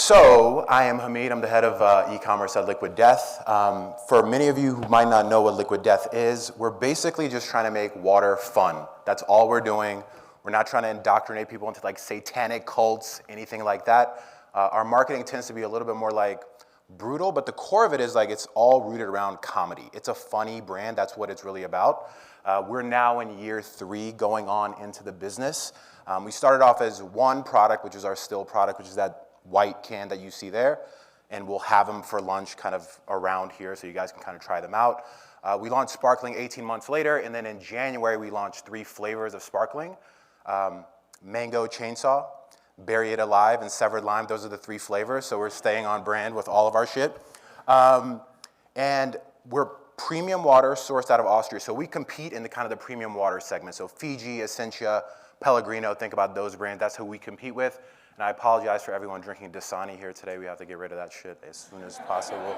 So I am Hamid. I'm the head of e-commerce at Liquid Death. For many of you who might not know what Liquid Death is, we're basically just trying to make water fun. That's all we're doing. We're not trying to indoctrinate people into like satanic cults, anything like that. Our marketing tends to be a little bit more like brutal, but the core of it is like it's all rooted around comedy. It's a funny brand. That's what it's really about. We're now in year 3 going on into the business. We started off as one product, which is our still product, which is that white can that you see there, and we'll have them for lunch kind of around here so you guys can kind of try them out. We launched sparkling 18 months later, and then in January we launched 3 flavors of sparkling. Mango chainsaw, berry it alive, and severed lime. Those are the 3 flavors, so we're staying on brand with all of our shit. And we're premium water sourced out of Austria, so we compete in the kind of the premium water segment. So Fiji, Essentia, Pellegrino, think about those brands. That's who we compete with. And I apologize for everyone drinking Dasani here today. We have to get rid of that shit as soon as possible.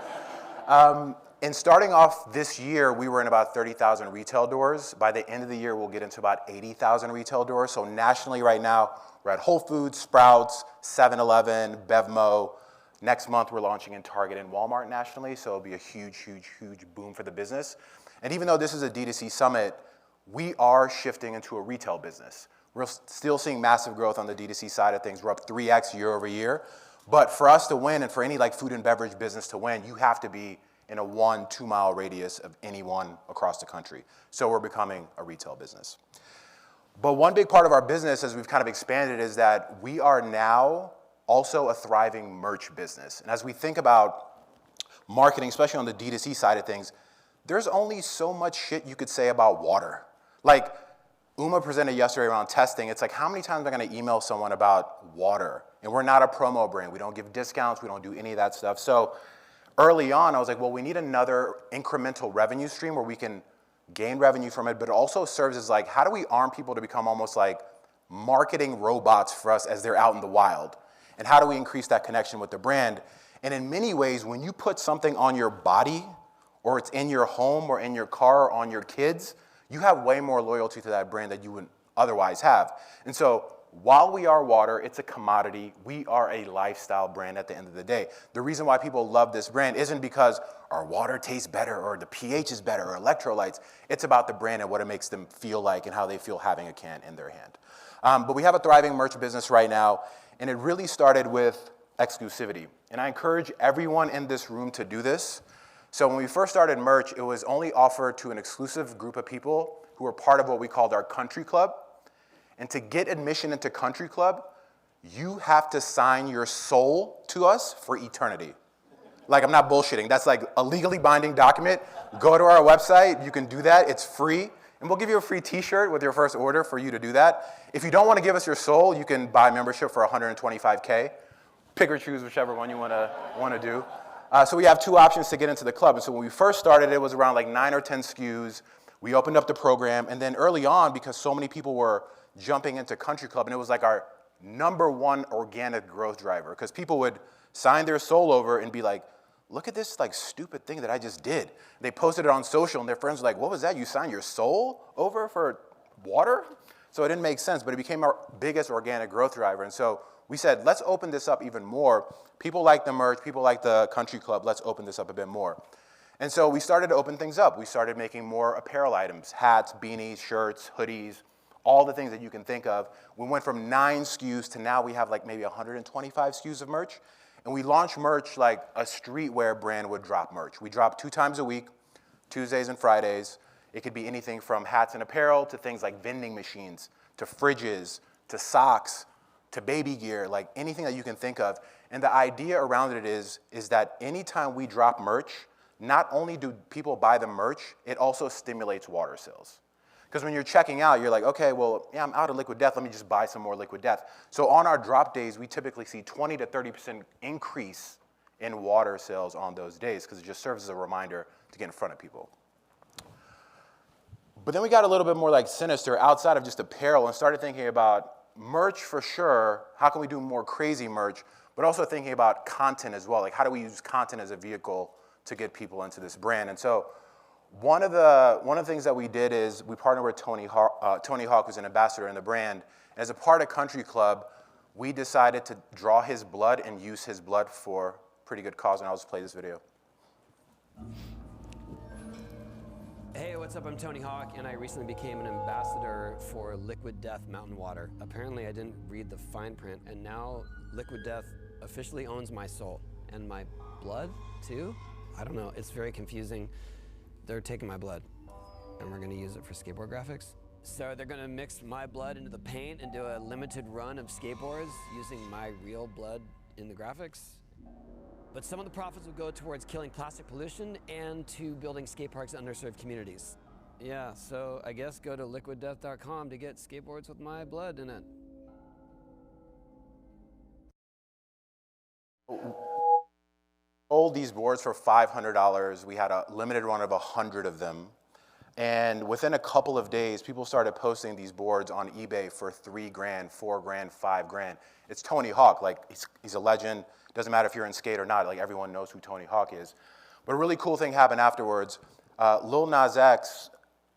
And starting off this year, we were in about 30,000 retail doors. By the end of the year, we'll get into about 80,000 retail doors. So nationally right now, we're at Whole Foods, Sprouts, 7-Eleven, Bevmo. Next month, we're launching in Target and Walmart nationally. So it'll be a huge, huge, huge boom for the business. And even though this is a D2C summit, we are shifting into a retail business. We're still seeing massive growth on the D2C side of things. We're up 3x year over year. But for us to win, and for any like food and beverage business to win, you have to be in a 1-2 mile radius of anyone across the country. So we're becoming a retail business. But one big part of our business as we've kind of expanded is that we are now also a thriving merch business. And as we think about marketing, especially on the D2C side of things, there's only so much shit you could say about water. Like, Uma presented yesterday around testing. It's like, how many times am I going to email someone about water? And we're not a promo brand. We don't give discounts. We don't do any of that stuff. So early on, I was like, well, we need another incremental revenue stream where we can gain revenue from it, but it also serves as like, how do we arm people to become almost like marketing robots for us as they're out in the wild? And how do we increase that connection with the brand? And in many ways, when you put something on your body, or it's in your home or in your car or on your kids, you have way more loyalty to that brand than you would otherwise have. And so while we are water, it's a commodity. We are a lifestyle brand at the end of the day. The reason why people love this brand isn't because our water tastes better or the pH is better or electrolytes. It's about the brand and what it makes them feel like and how they feel having a can in their hand. But we have a thriving merch business right now, and it really started with exclusivity. And I encourage everyone in this room to do this. So when we first started merch, it was only offered to an exclusive group of people who were part of what we called our country club. And to get admission into country club, you have to sign your soul to us for eternity. Like, I'm not bullshitting. That's like a legally binding document. Go to our website. You can do that. It's free. And we'll give you a free t-shirt with your first order for you to do that. If you don't want to give us your soul, you can buy membership for $125K. Pick or choose whichever one you want to do. So we have 2 options to get into the club. And so when we first started, it was around like 9 or 10 SKUs. We opened up the program. And then early on, because so many people were jumping into Country Club, and it was like our #1 organic growth driver, because people would sign their soul over and be like, look at this like stupid thing that I just did. They posted it on social, and their friends were like, what was that? You signed your soul over for water? So it didn't make sense, but it became our biggest organic growth driver. And so we said, let's open this up even more. People like the merch, people like the country club, let's open this up a bit more. And so we started to open things up. We started making more apparel items, hats, beanies, shirts, hoodies, all the things that you can think of. We went from 9 SKUs to now we have like maybe 125 SKUs of merch. And we launched merch like a streetwear brand would drop merch. We drop 2 times a week, Tuesdays and Fridays. It could be anything from hats and apparel to things like vending machines, to fridges, to socks, to baby gear, like anything that you can think of. And the idea around it is that anytime we drop merch, not only do people buy the merch, it also stimulates water sales. Because when you're checking out, you're like, okay, well, yeah, I'm out of Liquid Death. Let me just buy some more Liquid Death. So on our drop days, we typically see 20 to 30% increase in water sales on those days, because it just serves as a reminder to get in front of people. But then we got a little bit more like sinister outside of just apparel and started thinking about merch for sure. How can we do more crazy merch? But also thinking about content as well. Like, how do we use content as a vehicle to get people into this brand? And so one of the things that we did is we partnered with Tony Hawk, who's an ambassador in the brand. And as a part of Country Club, we decided to draw his blood and use his blood for pretty good cause, and I'll just play this video. Hey, what's up? I'm Tony Hawk, and I recently became an ambassador for Liquid Death Mountain Water. Apparently, I didn't read the fine print, and now Liquid Death officially owns my soul. And my blood, too? I don't know, it's very confusing. They're taking my blood, and we're gonna use it for skateboard graphics. So they're gonna mix my blood into the paint and do a limited run of skateboards using my real blood in the graphics. But some of the profits will go towards killing plastic pollution and to building skate parks in underserved communities. Yeah, so I guess go to liquiddeath.com to get skateboards with my blood in it. Sold these boards for $500. We had a limited run of 100 of them. And within a couple of days, people started posting these boards on eBay for $3 grand, $4 grand, $5 grand. It's Tony Hawk, like he's a legend. Doesn't matter if you're in skate or not, like everyone knows who Tony Hawk is. But a really cool thing happened afterwards. Lil Nas X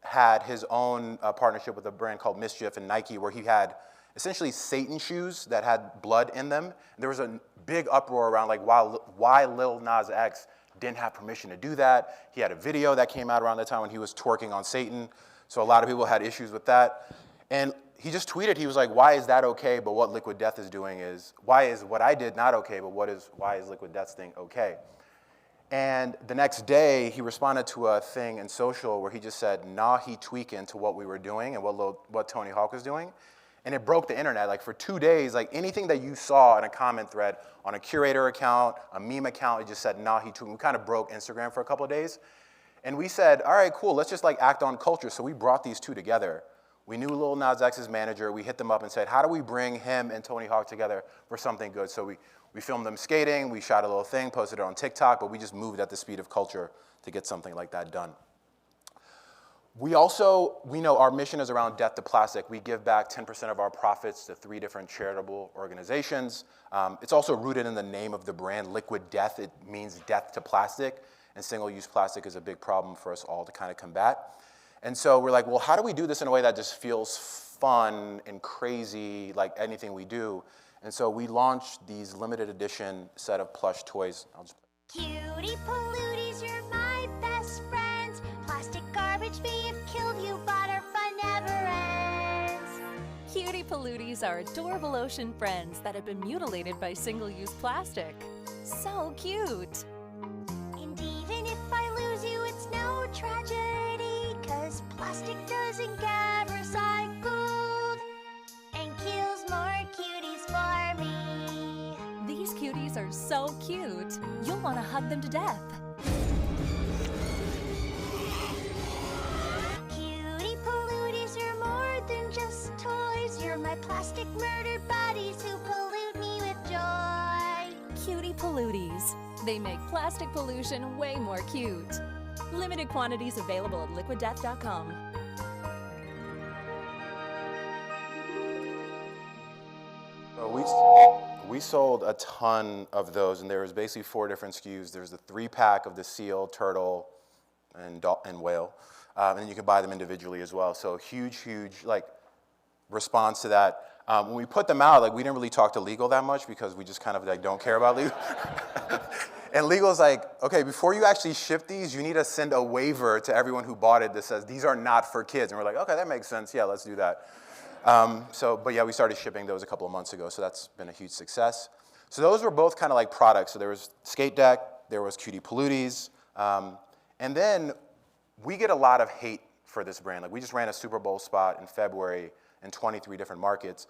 had his own partnership with a brand called Mischief and Nike, where he had essentially Satan shoes that had blood in them. And there was a big uproar around like why Lil Nas X didn't have permission to do that. He had a video that came out around that time when he was twerking on Satan. So a lot of people had issues with that. And he just tweeted, he was like, why is that okay, but what Liquid Death is doing is, why is what I did not okay, but why is Liquid Death's thing okay? And the next day, he responded to a thing in social where he just said, nah, he tweaking to what we were doing and what Tony Hawk was doing. And it broke the internet. Like for 2 days, like anything that you saw in a comment thread on a curator account, a meme account, it just said, nah, he tweaking. We kind of broke Instagram for a couple of days. And we said, all right, cool, let's just like act on culture. So we brought these two together. We knew Lil Nas X's manager. We hit them up and said, how do we bring him and Tony Hawk together for something good? So we filmed them skating. We shot a little thing, posted it on TikTok, but we just moved at the speed of culture to get something like that done. We know our mission is around death to plastic. We give back 10% of our profits to 3 different charitable organizations. It's also rooted in the name of the brand, Liquid Death. It means death to plastic, and single-use plastic is a big problem for us all to kind of combat. And so we're like, well, how do we do this in a way that just feels fun and crazy like anything we do? And so we launched these limited edition set of plush toys. Cutie polluties, you're my best friends. Plastic garbage may have killed you, but our fun never ends. Cutie polluties are adorable ocean friends that have been mutilated by single-use plastic. So cute. And even if I lose you, it's no tragedy, 'cause plastic doesn't get recycled and kills more cuties for me. These cuties are so cute. You'll want to hug them to death. Cutie polluties, you're more than just toys. You're my plastic murder buddies who pollute me with joy. Cutie polluties. They make plastic pollution way more cute. Limited quantities available at liquiddeath.com. We sold a ton of those, and there was basically 4 different SKUs. There's the 3-pack of the seal, turtle, and whale, and then you can buy them individually as well. So huge like response to that. When we put them out, like we didn't really talk to legal that much because we just kind of like don't care about legal. And legal's like, okay, before you actually ship these, you need to send a waiver to everyone who bought it that says these are not for kids. And we're like, okay, that makes sense. Yeah, let's do that. But yeah, we started shipping those a couple of months ago, so that's been a huge success. So those were both kind of like products. So there was Skate Deck, there was Cutie Polluties, and then we get a lot of hate for this brand. Like we just ran a Super Bowl spot in February in 23 different markets.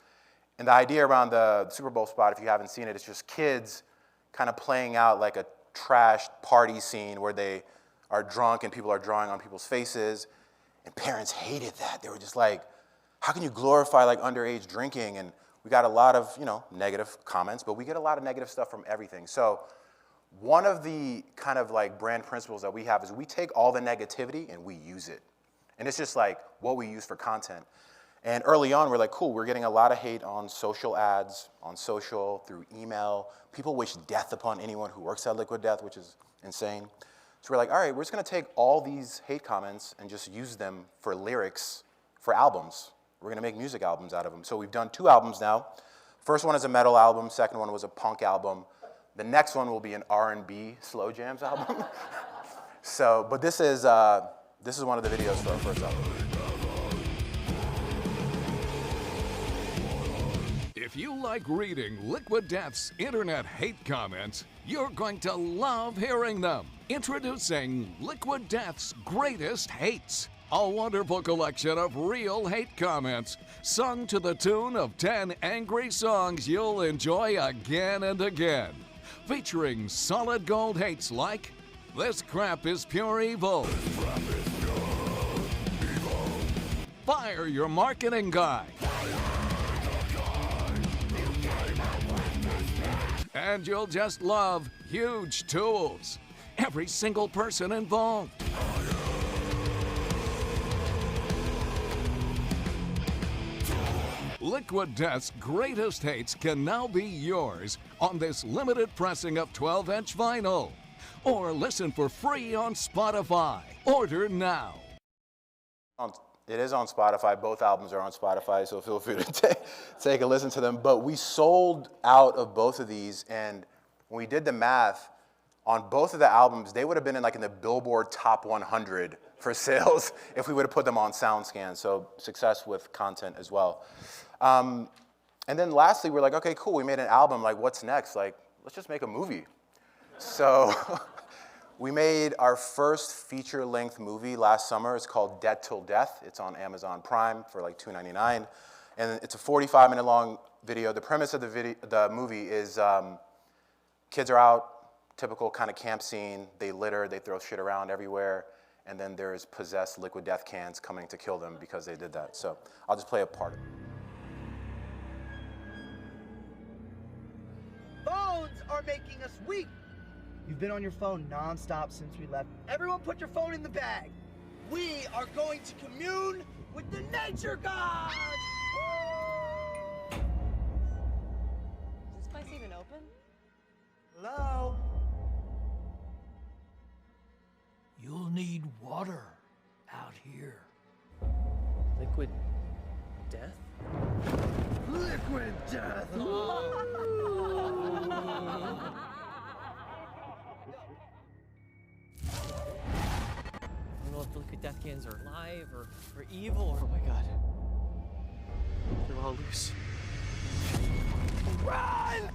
And the idea around the Super Bowl spot, if you haven't seen it, it's just kids kind of playing out like a trashed party scene where they are drunk and people are drawing on people's faces. And parents hated that. They were just like, how can you glorify like underage drinking? And we got a lot of, negative comments, but we get a lot of negative stuff from everything. So one of the kind of like brand principles that we have is we take all the negativity and we use it. And it's just like what we use for content. And early on, we're like, cool, we're getting a lot of hate on social ads, on social, through email. People wish death upon anyone who works at Liquid Death, which is insane. So we're like, all right, we're just gonna take all these hate comments and just use them for lyrics for albums. We're gonna make music albums out of them. So we've done 2 albums now. First one is a metal album. Second one was a punk album. The next one will be an R&B slow jams album. So, but this is one of the videos for our first album. If you like reading Liquid Death's internet hate comments, you're going to love hearing them. Introducing Liquid Death's Greatest Hates, a wonderful collection of real hate comments, sung to the tune of 10 angry songs you'll enjoy again and again. Featuring solid gold hates like, "This crap is pure evil." "Fire your marketing guy." And you'll just love "Huge Tools." Every single person involved. Liquid Death's Greatest Hates can now be yours on this limited pressing of 12-inch vinyl. Or listen for free on Spotify. Order now. It is on Spotify. Both albums are on Spotify, so feel free to take a listen to them. But we sold out of both of these, and when we did the math, on both of the albums, they would have been in the Billboard Top 100 for sales if we would have put them on SoundScan. So success with content as well. And then lastly, we're like, okay, cool, we made an album. What's next? Let's just make a movie. So we made our first feature-length movie last summer. It's called Dead Till Death. It's on Amazon Prime for $2.99. And it's a 45-minute long video. The premise of the movie is kids are out, typical kind of camp scene. They litter, they throw shit around everywhere. And then there's possessed liquid death cans coming to kill them because they did that. So I'll just play a part of it. Phones are making us weak. You've been on your phone nonstop since we left. Everyone put your phone in the bag. We are going to commune with the nature gods! Is this place even open? Hello? You'll need water out here. Liquid death? Liquid death! I don't know if the liquid death cans are alive or evil or... Oh my god. They're all loose. Run!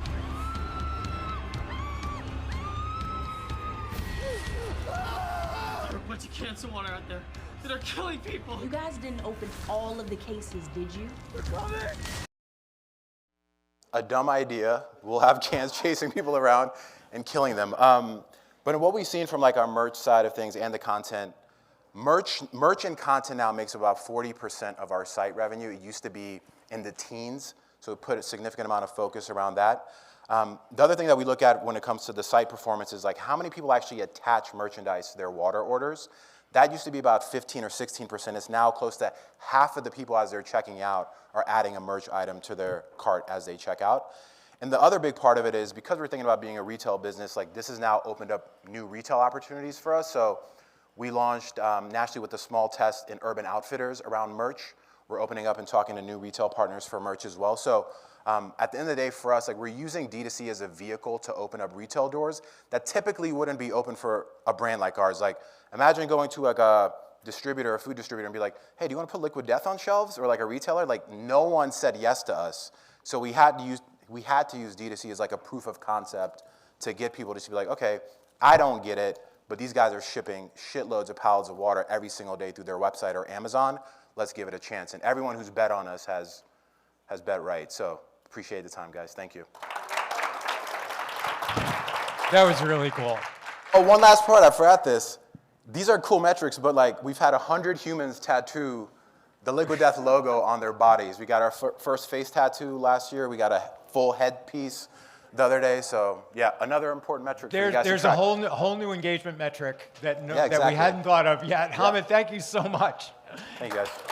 There are a bunch of cans of water out there that are killing people. You guys didn't open all of the cases, did you? They're coming! A dumb idea. We'll have cans chasing people around and killing them. But in what we've seen from our merch side of things and the content, merch and content now makes about 40% of our site revenue. It used to be in the teens, so we put a significant amount of focus around that. The other thing that we look at when it comes to the site performance is how many people actually attach merchandise to their water orders. That used to be about 15 or 16%. It's now close to half of the people as they're checking out are adding a merch item to their cart as they check out. And the other big part of it is because we're thinking about being a retail business, this has now opened up new retail opportunities for us. So we launched nationally with a small test in Urban Outfitters around merch. We're opening up and talking to new retail partners for merch as well. So at the end of the day, for us, we're using D2C as a vehicle to open up retail doors that typically wouldn't be open for a brand like ours. Imagine going to a distributor, a food distributor, and be like, hey, do you want to put Liquid Death on shelves? Or a retailer? No one said yes to us. So we had to use D2C as a proof of concept to get people to be like, okay, I don't get it, but these guys are shipping shitloads of pallets of water every single day through their website or Amazon. Let's give it a chance. And everyone who's bet on us has bet right. So appreciate the time, guys. Thank you. That was really cool. Oh, one last part. I forgot this. These are cool metrics, but we've had 100 humans tattoo the Liquid Death logo on their bodies. We got our first face tattoo last year. We got a full headpiece the other day. So yeah, another important metric. There's a whole new engagement metric that exactly. we hadn't thought of yet. Hamid, thank you so much. Thank you, guys.